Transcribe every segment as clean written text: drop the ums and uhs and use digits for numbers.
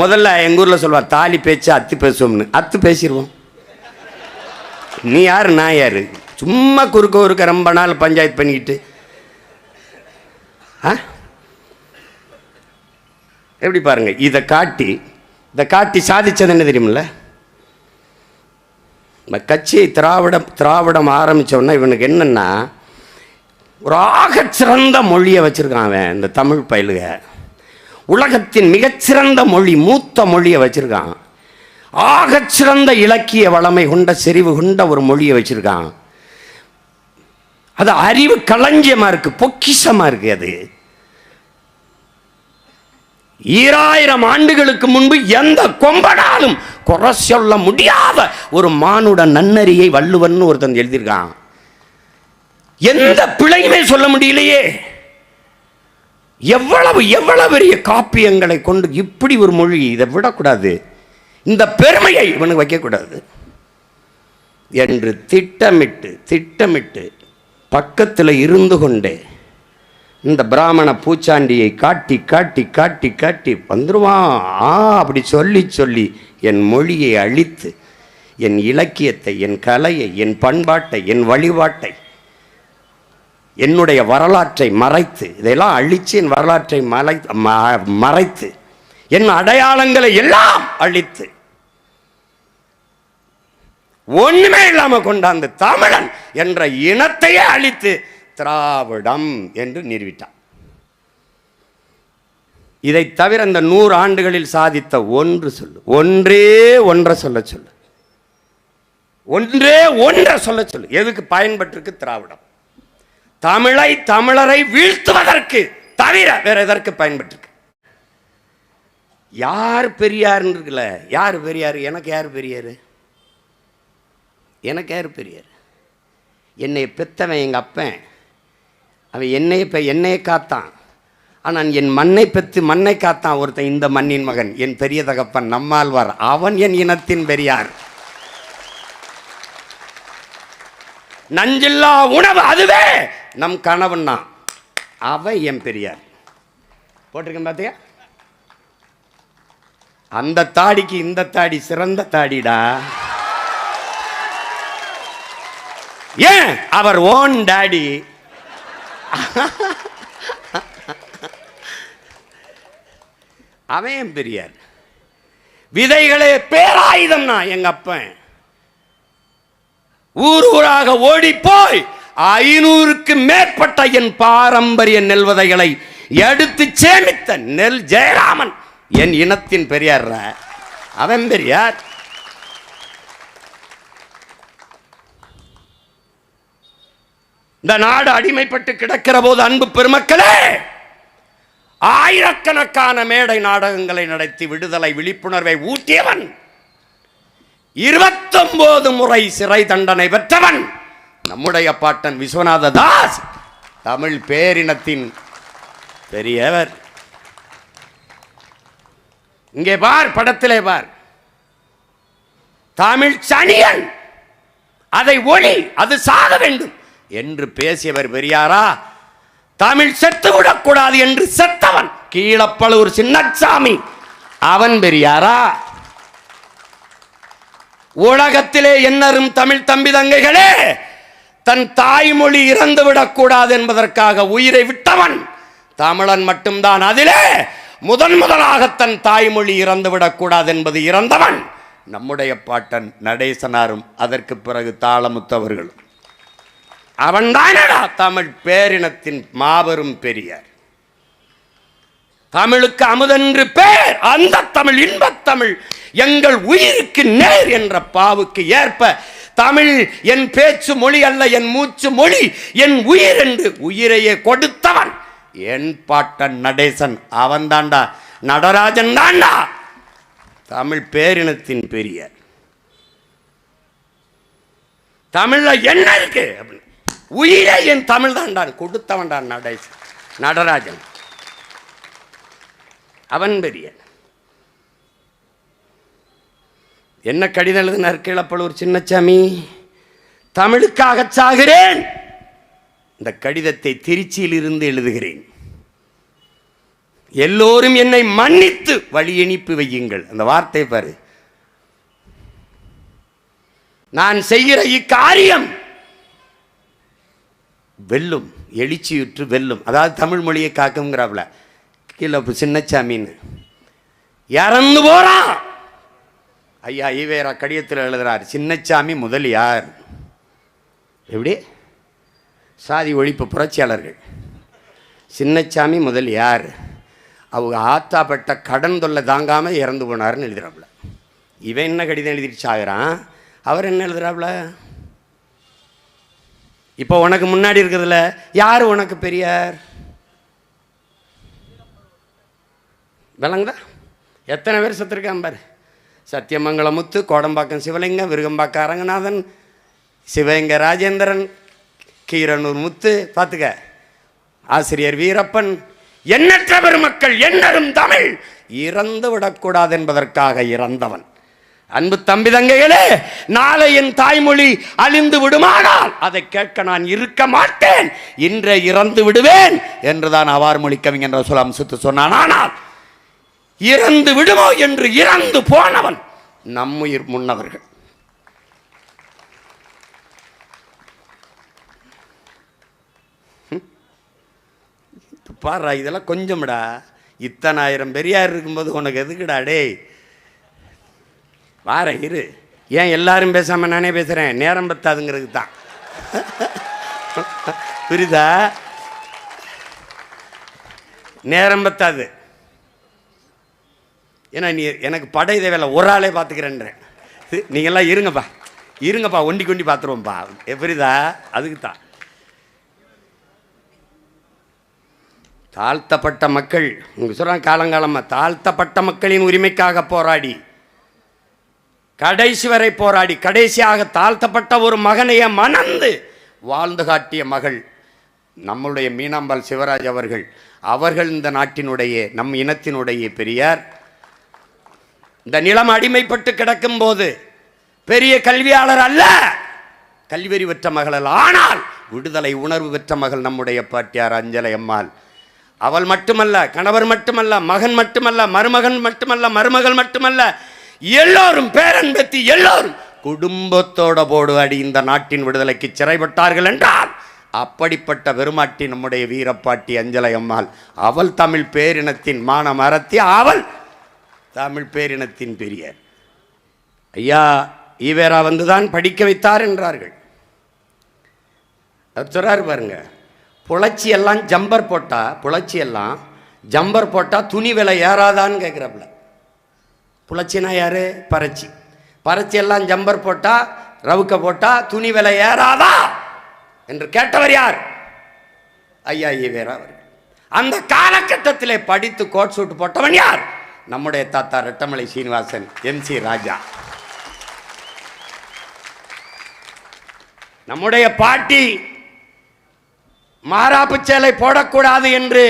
முதல்ல எங்கள் ஊரில் சொல்லுவார், தாலி பேச்சு அத்து பேசுவோம்னு. அத்து பேசிடுவோம். நீ யார் நான் யார்? சும்மா குறுக்க ரொம்ப நாள் பஞ்சாயத்து பண்ணிக்கிட்டு எப்படி பாருங்க. இதை காட்டி சாதிச்சது என்ன தெரியுமில்ல? இந்த கட்சியை திராவிடம் ஆரம்பித்தோன்னா இவனுக்கு என்னென்னா, ஒரு ஆகச்சிறந்த மொழியை வச்சுருக்கான் அவன். இந்த தமிழ் பயிலுக உலகத்தின் மிகச்சிறந்த மொழி, மூத்த மொழியை வச்சுருக்கான். ஆகச்சிறந்த இலக்கிய வளமை கொண்ட செறிவு கொண்ட ஒரு மொழியை வச்சுருக்கான். அது அறிவு களஞ்சியமாக இருக்குது, பொக்கிஷமாக இருக்குது. அது 2000 ஆண்டுகளுக்கு முன்பு எந்த கொம்பனாலும் குறை சொல்ல முடியாத ஒரு மானுட நன்னறியை வள்ளுவன் ஒருத்தன் எழுதியிருக்கான். எந்த பிழையுமே சொல்ல முடியலையே. எவ்வளவு பெரிய காப்பியங்களை கொண்டு இப்படி ஒரு மொழி, இதை விடக்கூடாது, இந்த பெருமையை இவனுக்கு வைக்கக்கூடாது என்று திட்டமிட்டு பக்கத்தில் இருந்து கொண்டே இந்த பிராமண பூச்சாண்டியை காட்டி வந்துருவான். அப்படி சொல்லி என் மொழியை அழித்து, என் இலக்கியத்தை, என் கலையை, என் பண்பாட்டை, என் வழிபாட்டை, என்னுடைய வரலாற்றை மறைத்து, இதெல்லாம் அழித்து என் வரலாற்றை மறைத்து, என் அடையாளங்களை எல்லாம் அழித்து, ஒண்ணுமே இல்லாம கொண்டாந்து தமிழன் என்ற இனத்தையே அழித்து திராவிடம் என்று நிறுவிட்டான். இதை தவிர இந்த 100 ஆண்டுகளில் சாதித்த ஒன்றே ஒன்றை சொல்ல சொல்லு. எதுக்கு பயன்பட்டிருக்கு திராவிடம்? தமிழரை வீழ்த்துவதற்கு தவிர வேற எதற்கு பயன்பட்டிருக்கு? யார் பெரியார் இருக்குல்ல, யார் பெரியார்? எனக்கு யார் பெரியார்? என்னை பெத்தவன் எங்கள் அப்பன். அவன் என்னையை காத்தான். ஆனால் என் மண்ணை பெற்று மண்ணை காத்தான் ஒருத்தன், இந்த மண்ணின் மகன், என் பெரிய தகப்பன் நம்மாழ்வார். அவன் என் இனத்தின் பெரியார். நஞ்சில்லா உணவு அதுவே நம் கணவன்னா, அவன் என் பெரியார். போட்டிருக்கேன் பார்த்தியா? அந்த தாடிக்கு இந்த தாடி சிறந்த தாடிடா. ஏன்? அவர் ஓன் டாடி. அவன் பெரியார். விதைகளே பேராயுதம்னா எங்க அப்பன். ஊராக ஓடி போய் 500க்கு மேற்பட்ட என் பாரம்பரிய நெல் விதைகளை எடுத்து சேமித்த நெல் ஜெயராமன் என் இனத்தின் பெரியார். அவன் பெரியார். இந்த நாடு அடிமைப்பட்டு கிடக்கிற போது அன்பு பெருமக்களே, ஆயிரக்கணக்கான மேடை நாடகங்களை நடத்தி விடுதலை விழிப்புணர்வை ஊட்டியவன், 29 முறை சிறை தண்டனை பெற்றவன் நம்முடைய பாட்டன் விஸ்வநாத தாஸ், தமிழ் பேரினத்தின் பெரியவர். இங்கே பார், படத்திலே பார், தமிழ் சனியன், அதை ஒளி, அது சாக வேண்டும் என்று பேசியவர் பெரியாரா? தமிழ் செத்துவிடக்கூடாது என்று செத்தவன் கீழப்பழுவூர் சின்னசாமி, அவன் பெரியாரா? உலகத்திலே என்னரும் தமிழ் தம்பி தங்கைகளே, தன் தாய்மொழி இறந்துவிடக்கூடாது என்பதற்காக உயிரை விட்டவன் தமிழன் மட்டும்தான். அதிலே முதலாக தன் தாய்மொழி இறந்துவிடக்கூடாது என்பது இறந்தவன் நம்முடைய பாட்டன் நடேசனாரும், அதற்கு பிறகு தாளமுத்தவர்களும். அவன்தானடா தமிழ் பேரினத்தின் மாபெரும் பெரியார். தமிழுக்கு அமுதென்று பேர், அந்த தமிழ் இன்பத்தமிழ் எங்கள் உயிருக்கு நேர் என்ற பாவுக்கு ஏற்ப தமிழ் என் பேச்சு மொழி அல்ல, என் மூச்சு மொழி, என் உயிர் என்று உயிரையே கொடுத்தவன் என் பாட்டன் நடேசன். அவன் தாண்டா, நடராஜன் தாண்டா தமிழ் பேரினத்தின் பெரியார். தமிழ்ல என்ன இருக்கு? உயிரை என் தமிழ் தாண்டான் கொடுத்தவன்டான் நடராஜன். அவன் பெரியார். என்ன கடிதம் எழுதினார் கீழப்பழுவூர் சின்னசாமி? தமிழுக்காக சாகிறேன். இந்த கடிதத்தை திருச்சியில் இருந்து எழுதுகிறேன். எல்லோரும் என்னை மன்னித்து வழி அனுப்பி வையுங்கள். அந்த வார்த்தை பாரு. நான் செய்கிற இக்காரியம் வெல்லும், எழுச்சியுற்று வெல்லும். அதாவது தமிழ் மொழியை காக்குங்கிறாப்ல. கீழே சின்னச்சாமின்னு இறந்து போறான். ஐயா ஈவேரா கடிதத்தில் எழுதுறார், சின்னச்சாமி முதலியார். எப்படி? சாதி ஒழிப்பு புரட்சியாளர்கள். சின்னச்சாமி முதலியார் அவங்க ஆத்தாப்பட்ட கடன் தொல்லை தாங்காமல் இறந்து போனார்னு எழுதுறாப்புல. இவன் என்ன கடிதம் எழுதிட்டு சாகிறான், அவர் என்ன எழுதுறாப்புல? இப்போ உனக்கு முன்னாடி இருக்கிறதுல யார் உனக்கு பெரியார்? விளங்குதா? எத்தனை பேர் செத்துருக்கான் பாரு. சத்தியமங்கலமுத்து, கோடம்பாக்கம் சிவலிங்கம், விருகம்பாக்கம் அரங்கநாதன், சிவகங்கை ராஜேந்திரன், கீரனூர் முத்து, பார்த்துக்க, ஆசிரியர் வீரப்பன், எண்ணற்ற பெருமக்கள். எண்ணரும் தமிழ் இறந்து விடக்கூடாது என்பதற்காக இறந்தவன். அன்பு தம்பி தங்கைகளே, நாளை என் தாய்மொழி அழிந்து விடுமானால் அதை கேட்க நான் இருக்க மாட்டேன், இன்றே இறந்து விடுவேன் என்றுதான் அவார் மொழி கவிஞர் ரசூல் அம்சத்து சொன்னான். ஆனால் இறந்து விடுமோ என்று இறந்து போனவன் நம்முயிர் முன்னவர்கள். பாரா, இதெல்லாம் கொஞ்சம்டா. இத்தனை ஆயிரம் பெரியார் இருக்கும்போது உனக்கு எதுக்குடா டே? வார இரு. ஏன் எல்லாரும் பேசாம நானே பேசுறேன்? நேரம் பத்தாதுங்கிறது தான். புரியுதா? நேரம் பத்தாது. ஏன்னா நீ எனக்கு படை தேவையில்லை, ஒரு ஆளே பார்த்துக்கிறேன்றேன். நீங்கள்லாம் இருங்கப்பா, இருங்கப்பா, ஒண்டி கொண்டி பார்த்துருவோம்ப்பா. புரியுதா? அதுக்கு தான். தாழ்த்தப்பட்ட மக்கள், உங்க சொல்றாங்க, காலங்காலமாக தாழ்த்தப்பட்ட மக்களின் உரிமைக்காக போராடி, கடைசி வரை போராடி, கடைசியாக தாழ்த்தப்பட்ட ஒரு மகனைய மணந்து வாழ்ந்து காட்டிய மகள் நம்முடைய மீனாம்பாள் சிவராஜ் அவர்கள். அவர்கள் இந்த நாட்டினுடைய, நம் இனத்தினுடைய பெரியார். இந்த நிலம் அடிமைப்பட்டு கிடக்கும் போது பெரிய கல்வியாளர் அல்ல, கல்வியறி பெற்ற மகள் அல்ல, ஆனால் விடுதலை உணர்வு பெற்ற மகள் நம்முடைய பாட்டியார் அஞ்சலை அம்மாள். அவள் மட்டுமல்ல, கணவர் மட்டுமல்ல, மகன் மட்டுமல்ல, மருமகன் மட்டுமல்ல, மருமகள் மட்டுமல்ல, எல்லோரும் பேரன்பத்தி எல்லோரும் குடும்பத்தோட போடுவாடி இந்த நாட்டின் விடுதலைக்கு சிறைப்பட்டார்கள் என்றால் அப்படிப்பட்ட பெருமாட்டி நம்முடைய வீரப்பாட்டி அஞ்சலை அம்மாள். அவள் தமிழ் பேரினத்தின் மான மரத்தி, அவள் தமிழ் பேரினத்தின் பெரியார். ஐயா ஈவேரா வந்துதான் படிக்க வைத்தார் என்றார்கள். அது சொல்றாரு பாருங்க. புலச்சி எல்லாம் ஜம்பர் போட்டா, புலச்சி எல்லாம் ஜம்பர் போட்டா துணி விலை ஏறாதான்னு கேட்குறாப்புல. புலச்சினா யாரு? பறச்சி. பறச்சி எல்லாம் ஜம்பர் போட்டா, ரவுக்க போட்டா துணி விலை ஏறாதா என்று கேட்டவர் யார்? ஐயா ஈவேரா அவர்கள். அந்த காலகட்டத்திலே படித்து கோட் சூட்டு போட்டவன் யார்? நம்முடைய தாத்தா ரெட்டமலை சீனிவாசன், MC ராஜா. நம்முடைய பாட்டி மாராப்பு சேலை போடக்கூடாது என்று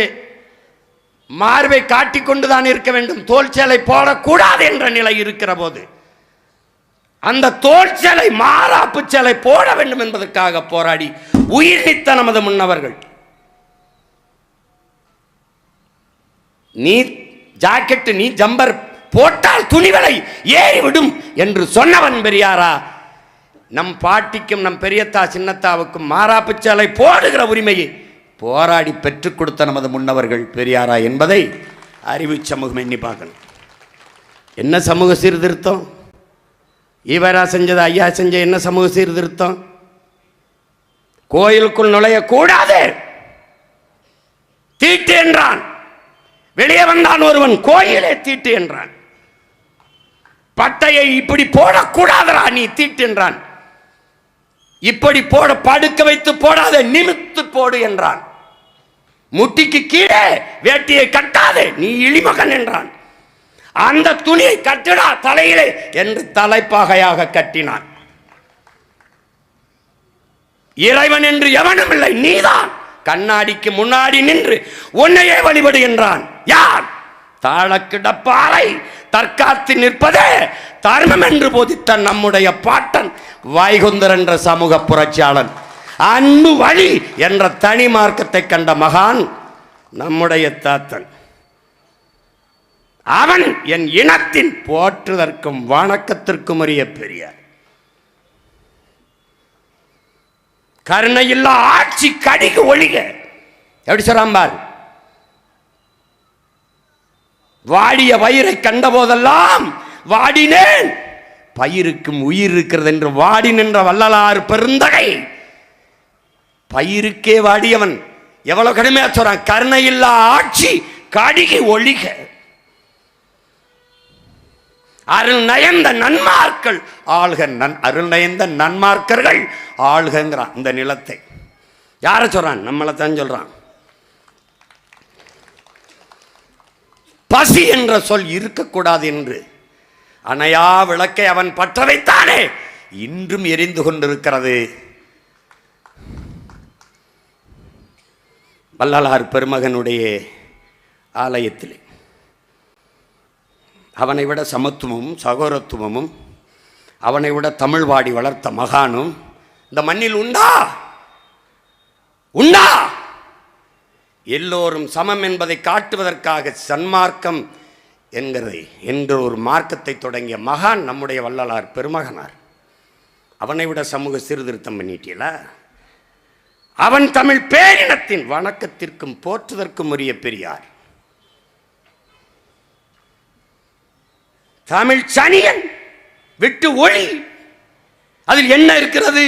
மார்பை காட்டிக்கொண்டுதான் இருக்க வேண்டும், தோல் சேலை போடக்கூடாது என்ற நிலை இருக்கிற போது அந்த தோல் சேலை, மாராப்பு சேலை போட வேண்டும் என்பதற்காக போராடி உயிர் நீத்த நமது முன்னவர்கள். நீ ஜாக்கெட், நீ ஜம்பர் போட்டால் துணிவலை ஏறிவிடும் என்று சொன்னவன் பெரியாரா? நம் பாட்டிக்கும் நம் பெரியத்தா சின்னத்தாவுக்கும் மாராப்பு சேலை போடுகிற உரிமையை போராடி பெற்றுக் கொடுத்த நமது முன்னவர்கள் பெரியாரா என்பதை அறிவு சமூகம் எண்ணி பார்க்கணும். என்ன சமூக சீர்திருத்தம் ஈவேரா செஞ்சது? ஐயா செஞ்ச என்ன சமூக சீர்திருத்தம்? கோயிலுக்குள் நுழையக்கூடாது, தீட்டு என்றான். வெளியே வந்தான் ஒருவன், கோயிலே தீட்டு என்றான். பட்டையை இப்படி போடக்கூடாதரா, நீ தீட்டு என்றான். இப்படி போட, படுக்க வைத்து போடாத, நிமித்து போடு என்றான். முட்டிக்கு கீழே வேட்டியை கட்டாதே, நீ இழிமகன் என்றான். அந்த துணியை கட்டிடா தலையிலே என்று தலைப்பாகையாக கட்டினான். இறைவன் என்று எவனும் இல்லை, நீதான் கண்ணாடிக்கு முன்னாடி நின்று உன்னையே வழிபடு என்றான். யார்? தாளக்கிடப்பாறை தற்காத்து நிற்பதே தர்மம் என்று போதித்த நம்முடைய பாட்டன் வைகுந்தர் என்ற சமூக புரட்சியாளன். அன்பு வழி என்ற தனி மார்க்கத்தை கண்ட மகான் நம்முடைய தாத்தன். அவன் என் இனத்தின் போற்றுதற்கும் வணக்கத்திற்கும் உரிய பெரியார். கருணையில்லா ஆட்சி கடிகு ஒழிக. எப்படி சொல்றான்? வாடிய வயிறை கண்ட போதெல்லாம் வாடினேன், பயிருக்கும் உயிர் இருக்கிறது என்று வாடி நின்ற வள்ளலார் பெருந்தகை. பயிருக்கே வாடியவன் எவ்வளவு கடுமையா சொல்றான்? கருணையில்லா ஆட்சி கடிகு ஒழிக. அருள் நயந்த நன்மார்கள் ஆள்க. அருள் நயந்த நன்மார்க்கர்கள் ஆள்கிறான் இந்த நிலத்தை. யார சொல்றான்? நம்மளை தான் சொல்றான். பசி என்ற சொல் இருக்கக்கூடாது என்று அணையா விளக்கை அவன் பற்ற வைத்தானே, இன்றும் எரிந்து கொண்டிருக்கிறது. வள்ளலார் பெருமகனுடைய ஆலயத்திலே அவனை விட சமத்துவமும் சகோதரத்துவமும் அவனை விட தமிழ் வாடி வளர்த்த மகானும் இந்த மண்ணில் உண்டா? உண்டா? எல்லோரும் சமம் என்பதை காட்டுவதற்காக சன்மார்க்கம் என்கிற ஒரு மார்க்கத்தை தொடங்கிய மகான் நம்முடைய வள்ளலார் பெருமகனார். அவனை விட சமூக சீர்திருத்தம் பண்ணிட்டீல. அவன் தமிழ் பேரினத்தின் வணக்கத்திற்கும் போற்றுதற்கும் உரிய பெரியார். தமிழ் சனியன் விட்டு ஒளி. அதில் என்ன இருக்கிறது?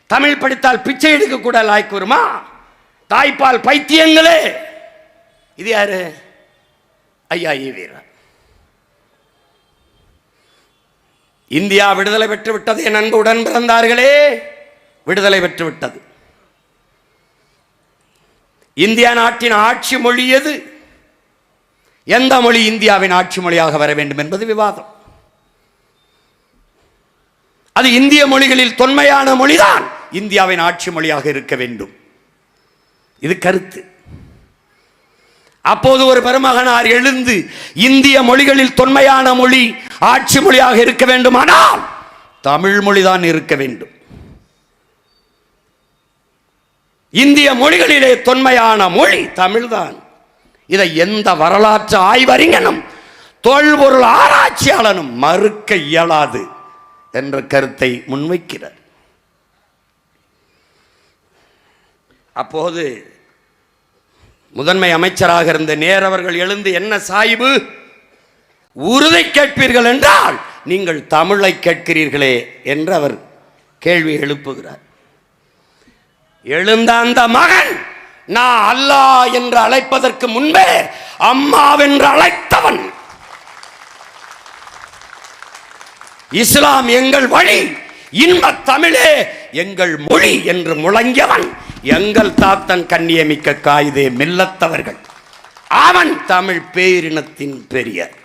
தமிழ் படித்தால் பிச்சை எடுக்க கூட லாய்க்கு வருமா? தாய்ப்பால் பைத்தியங்களே. இது யாரு? ஐயா ஈவேரா. இந்தியா விடுதலை பெற்று விட்டது. என் அன்பு உடன் பிறந்தார்களே, விடுதலை பெற்று விட்டது. இந்தியா நாட்டின் ஆட்சி மொழி எது? எந்த மொழி இந்தியாவின் ஆட்சி மொழியாக வர வேண்டும் என்பது விவாதம். அது இந்திய மொழிகளில் தொன்மையான மொழிதான் இந்தியாவின் ஆட்சி மொழியாக இருக்க வேண்டும். இது கருத்து. அப்போது ஒரு பெருமகனார் எழுந்து இந்திய மொழிகளில் தொன்மையான மொழி ஆட்சி மொழியாக இருக்க வேண்டுமானால் தமிழ் மொழிதான் இருக்க வேண்டும். இந்திய மொழிகளிலே தொன்மையான மொழி தமிழ்தான். இதை எந்த வரலாற்று ஆய்வறிஞனும் தொல்பொருள் ஆராய்ச்சியாளனும் மறுக்க இயலாது என்ற கருத்தை முன்வைக்கிறார். அப்போது முதன்மை அமைச்சராக இருந்த நேரவர்கள் எழுந்து, என்ன சாய்பு, உருதை கேட்பீர்கள் என்றால் நீங்கள் தமிழை கேட்கிறீர்களே என்று அவர் கேள்வி எழுப்புகிறார். எழுந்த அந்த மகன், நான் அல்லாஹ் என்று அழைப்பதற்கு முன்பே அம்மாவென்று அழைத்தவன். இஸ்லாம் எங்கள் வழி, இன்ப தமிழே எங்கள் மொழி என்று முழங்கியவன் எங்கள் தாத்தன் கண்ணியமிக்க காயிதே மில்லத்தவர்கள். அவன் தமிழ் பேரினத்தின் பெரியார்.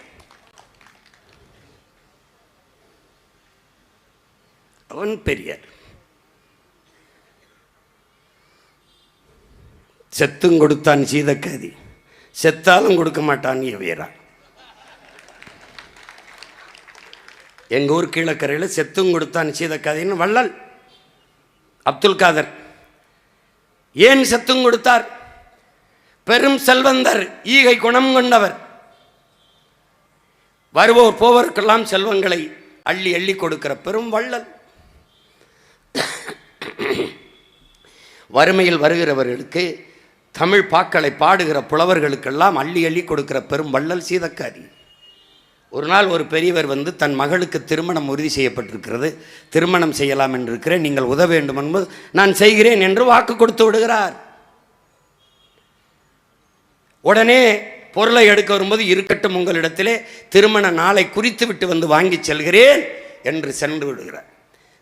அவன் பெரியார். செத்தும் கொடுத்தான் சீதக்காதி, செத்தாலும் கொடுக்க மாட்டான் ஈவேரா. எங்கள் ஊர் கீழக்கரையில் செத்தும் கொடுத்தான் சீதக்காதின்னு வள்ளல் அப்துல் காதர். ஏன் செத்தும் கொடுத்தார்? பெரும் செல்வந்தர், ஈகை குணம் கொண்டவர். வருவோர் போவருக்கெல்லாம் செல்வங்களை அள்ளி அள்ளி கொடுக்கிற பெரும் வள்ளல். வறுமையில் வருகிறவர்களுக்கு, தமிழ் பாக்களை பாடுகிற புலவர்களுக்கெல்லாம் அள்ளி அள்ளி கொடுக்கிற பெரும் வள்ளல் சீதக்காதி. ஒரு நாள் ஒரு பெரியவர் வந்து, தன் மகளுக்கு திருமணம் உறுதி செய்யப்பட்டிருக்கிறது, திருமணம் செய்யலாம் என்று இருக்கிறேன், நீங்கள் உதவ வேண்டும் என்பது, நான் செய்கிறேன் என்று வாக்கு கொடுத்து விடுகிறார். உடனே பொருளை எடுக்க வரும்போது, இருக்கட்டும் உங்களிடத்திலே, திருமண நாளை குறித்து விட்டு வந்து வாங்கி செல்கிறேன் என்று சென்று விடுகிறார்.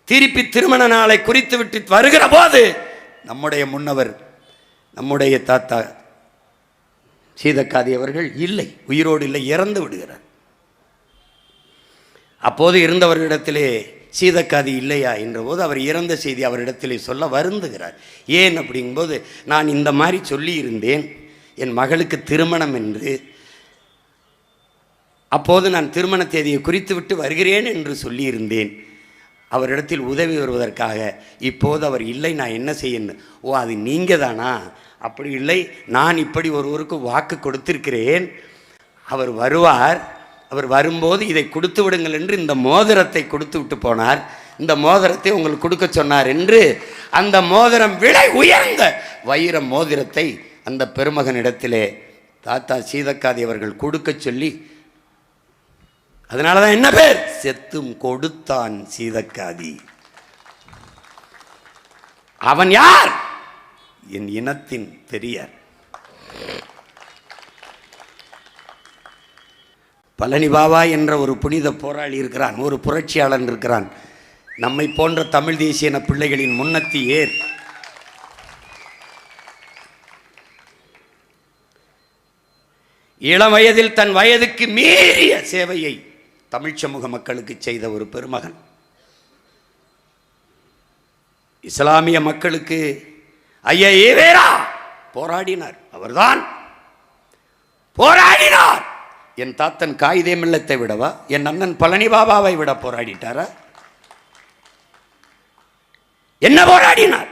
திருப்பி திருமண நாளை குறித்து விட்டு வருகிற போது நம்முடைய முன்னவர், நம்முடைய தாத்தா சீதக்காதி அவர்கள் இல்லை, உயிரோடு இல்லை, இறந்து விடுகிறார். அப்போது இருந்தவர்களிடத்திலே சீதக்காதி இல்லையா என்ற போது அவர் இறந்த செய்தி அவரிடத்திலே சொல்ல வருந்துகிறார். ஏன் அப்படிங்கும்போது, நான் இந்த மாதிரி சொல்லி இருந்தேன் என் மகளுக்கு திருமணம் என்று, அப்போது நான் திருமண தேதியை குறித்து விட்டு வருகிறேன் என்று சொல்லியிருந்தேன், அவரிடத்தில் உதவி வருவதற்காக. இப்போது அவர் இல்லை, நான் என்ன செய்யணும்? ஓ, அது நீங்கள் தானா? அப்படி இல்லை, நான் இப்படி ஒருவருக்கு வாக்கு கொடுத்திருக்கிறேன், அவர் வருவார். அவர் வரும்போது இதை கொடுத்து விடுங்கள் என்று இந்த மோதிரத்தை கொடுத்து விட்டு போனார். இந்த மோதிரத்தை உங்களுக்கு கொடுக்க சொன்னார் என்று அந்த மோதிரம் விலை உயர்ந்த வைர மோதிரத்தை அந்த பெருமகனிடத்திலே தாத்தா சீதக்காதி அவர்கள் கொடுக்க சொல்லி, அதனாலதான் என்ன பேர்? செத்தும் கொடுத்தான் சீதக்காதி. அவன் யார்? என் இனத்தின் பெரியார். பழனி பாபா என்ற ஒரு புனித போராளி இருக்கிறான், ஒரு புரட்சியாளன் இருக்கிறான். நம்மை போன்ற தமிழ் தேசிய பிள்ளைகளின் முன்னத்தி ஏர். இளம் வயதில் தன் வயதுக்கு மீறிய சேவையை தமிழ் சமூக மக்களுக்கு செய்த ஒரு பெருமகன். இஸ்லாமிய மக்களுக்கு ஐயா ஈவேரா போராடினார். அவர்தான் போராடினார். என் தாத்தன் காயிதே மில்லத்தை விடவா, என் அண்ணன் பழனி பாபாவை விட போராடிட்டாரா? என்ன போராடினார்?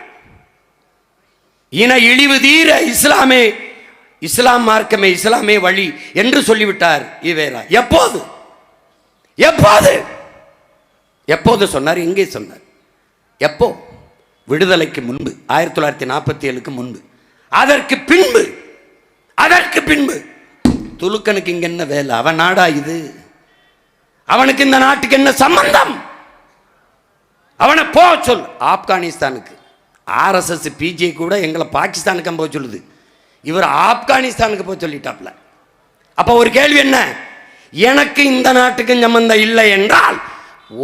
இன இழிவு தீர இஸ்லாமே, இஸ்லாம் மார்க்கமே, இஸ்லாமே வழி என்று சொல்லிவிட்டார் ஈவேரா. எப்போது எப்போது எப்போது சொன்னார்? எங்கே சொன்னார்? எப்போ? விடுதலைக்கு முன்பு, 1947க்கு முன்பு. அதற்கு பின்பு துலுக்கனுக்கு இங்க என்ன வேலை? அவன் நாடா இது? அவனுக்கு இந்த நாட்டுக்கு என்ன சம்பந்தம்? அவனை போ சொல் ஆப்கானிஸ்தானுக்கு. ஆர்எஸ்எஸ் பிஜே கூட எங்களை பாகிஸ்தானுக்கு போக சொல்லுது, இவர் ஆப்கானிஸ்தானுக்கு போய் சொல்லிட்டாப்ல. அப்ப ஒரு கேள்வி என்ன? எனக்கு இந்த நாட்டுக்கு சம்பந்தம் இல்லை என்றால்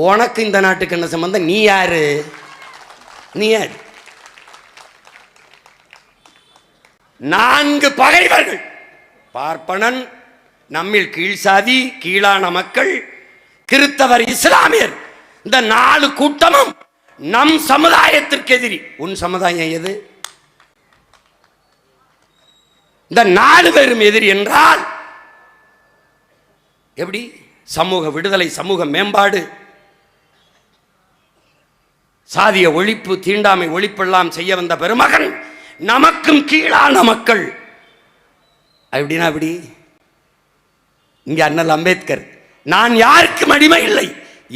உனக்கு இந்த நாட்டுக்கு என்ன சம்பந்தம்? நீ யாரு? நீ யாரு? 4 பகைவர்கள். பார்ப்பனன், நம்மில் கீழ் சாதி, கீழான மக்கள், கிறிஸ்தவர், இஸ்லாமியர். இந்த 4 கூட்டமும் நம் சமுதாயத்திற்கு எதிரி. உன் சமுதாயம் எது? இந்த 4 பேரும் எதிரி என்றால் எப்படி? சமூக விடுதலை, சமூக மேம்பாடு, சாதிய ஒழிப்பு, தீண்டாமை ஒழிப்பெல்லாம் செய்ய வந்த பெருமகன் நமக்கும் கீழான மக்கள். அப்படின்னா அப்படி இங்க அண்ணல் அம்பேத்கர் நான் யாருக்கும் அடிமை இல்லை,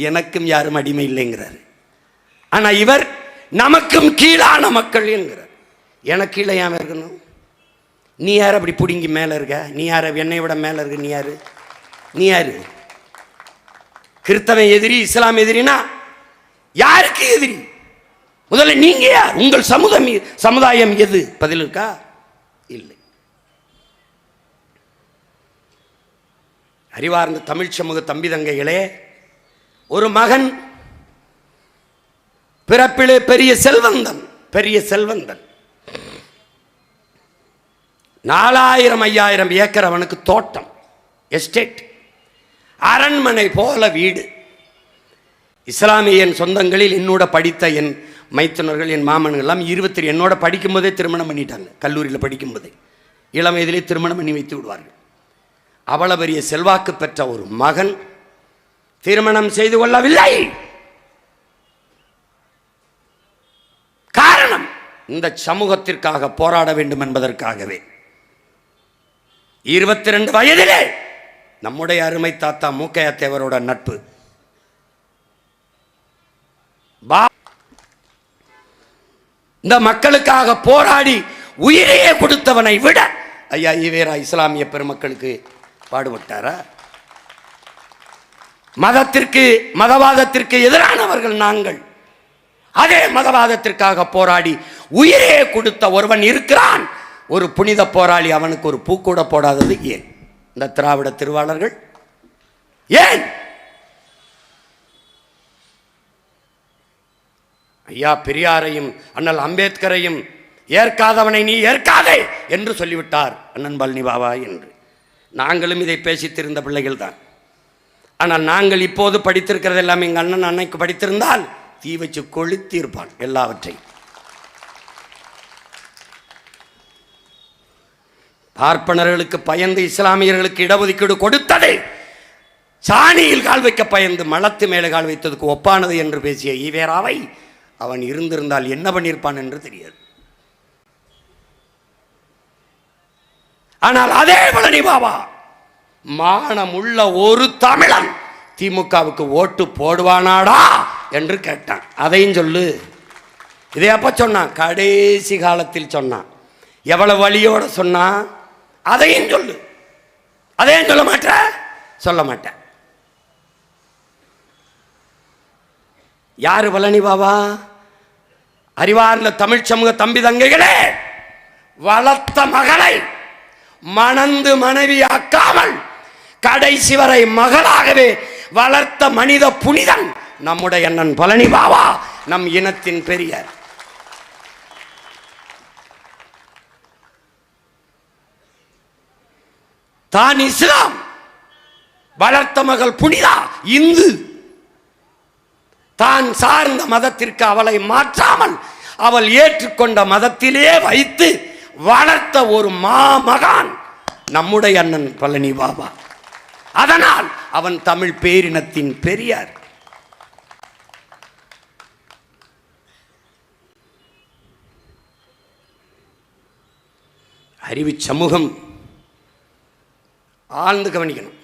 எனக்கும் யாரும் அடிமை இல்லைங்கிறார். ஆனா இவர் நமக்கும் கீழான மக்கள் என்கிறார். எனக்கு கீழே ஏன் இருக்கணும்? நீ யார் அப்படி புடுங்கி மேல இருக்க? நீ யார் என்னை விட மேல இருக்க? நீ யாரு? நீ யாரு? கிறிஸ்தவன் எதிரி, இஸ்லாம் எதிரினா யாருக்கு எதிரி? முதல்ல நீங்க யார்? உங்கள் சமுதாயம் எது? பதில் இருக்கா? இல்லை. அறிவார்ந்த தமிழ் சமூக தம்பி தங்கைகளே, ஒரு மகன் பிறப்பிலே பெரிய செல்வந்தன், பெரிய செல்வந்தன். 4000-5000 ஏக்கர் அவனுக்கு தோட்டம், எஸ்டேட், அரண்மனை போல வீடு. இஸ்லாமிய என் சொந்தங்களில் என்னோட படித்த என் மைத்துனர்கள், என் மாமன்கள் எல்லாம் 22 என்னோட படிக்கும்போதே திருமணம் பண்ணிட்டாங்க. கல்லூரியில் படிக்கும்போதே இளம் வயதிலே திருமணம் பண்ணி வைத்து விடுவார்கள். அவ்வளவு பெரிய செல்வாக்கு பெற்ற ஒரு மகன் திருமணம் செய்து கொள்ளவில்லை. காரணம், இந்த சமூகத்திற்காக போராட வேண்டும் என்பதற்காகவே. 22 வயதிலே நம்முடைய அருமை தாத்தா மூக்கையா தேவரோட நட்பு. இந்த மக்களுக்காக போராடி உயிரையே கொடுத்தவனை விட ஐயா ஈவேரா இஸ்லாமிய பெருமக்களுக்கு பாடுபட்டாரா? மதத்திற்கு, மதவாதத்திற்கு எதிரானவர்கள் நாங்கள். அதே மதவாதத்திற்காக போராடி உயிரையே கொடுத்த ஒருவன் இருக்கிறான், ஒரு புனித போராளி. அவனுக்கு ஒரு பூ கூட போடாதது ஏன்? இந்த திராவிட திருவாளர்கள் ஏன்? ஐயா பெரியாரையும் அண்ணல் அம்பேத்கரையும் ஏற்காதவனை நீ ஏற்காதே என்று சொல்லிவிட்டார் அண்ணன் பழனி பாபா என்று. நாங்களும் இதை பேசித்திருந்த பிள்ளைகள் தான். ஆனால் நாங்கள் இப்போது படித்திருக்கிறது எல்லாம் எங்கள் அண்ணன் அன்னைக்கு படித்திருந்தால் தீ வச்சு கொளுத்திருப்பான் எல்லாவற்றையும். பார்ப்பனர்களுக்கு பயந்து இஸ்லாமியர்களுக்கு இடஒதுக்கீடு கொடுத்தது சாணியில் கால் வைக்க பயந்து மலத்து மேலே கால் வைத்ததுக்கு ஒப்பானது என்று பேசிய ஈவேராவை அவன் இருந்திருந்தால் என்ன பண்ணியிருப்பான் என்று தெரியாது. ஆனால் அதே பழனி பாபா மானமுள்ள ஒரு தமிழன் திமுகவுக்கு ஓட்டு போடுவானாடா என்று கேட்டான். அதையும் சொல்லு. இதை அப்ப சொன்னான், கடைசி காலத்தில் சொன்னான். எவ்வளவு வழியோட சொன்னான், அதையும் சொல்லு. அதையும் சொல்ல மாட்ட, சொல்ல மாட்டேன். யாரு பழனி பாபா? அறிவார்ந்த தமிழ் சமூக தம்பி தங்கைகளே, வளர்த்த மகளை மணந்து மனைவியாக்காமல் கடைசி வரை மகளாகவே வளர்த்த மனித புனிதன் நம்முடைய அண்ணன் பழனி பாபா, நம் இனத்தின் பெரியார். தான் இஸ்லாம், வளர்த்த மகள் புனிதா இந்து. தான் சார்ந்த மதத்திற்கு அவளை மாற்றாமல் அவள் ஏற்றுக்கொண்ட மதத்திலே வைத்து வளர்த்த ஒரு மாமகான் நம்முடைய அண்ணன் பழனி பாபா. அதனால் அவன் தமிழ் பேரினத்தின் பெரியார். அறிவு சமூகம் ஆழ்ந்து கவனிக்கணும்.